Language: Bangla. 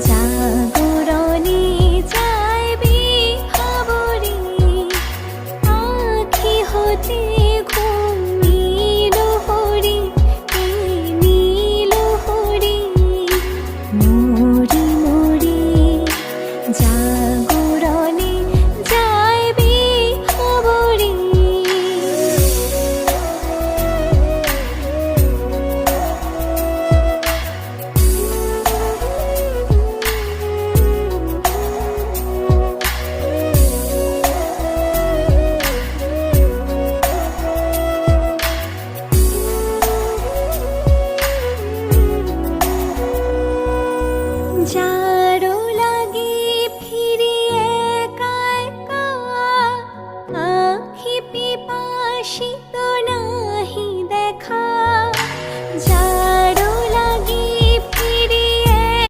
জাগরণে যাইবি ভাবরে আখি হতে ঘুম নীল হরি নীল হরি মরি মরি জাগরণে যাইবি ভাবরে যা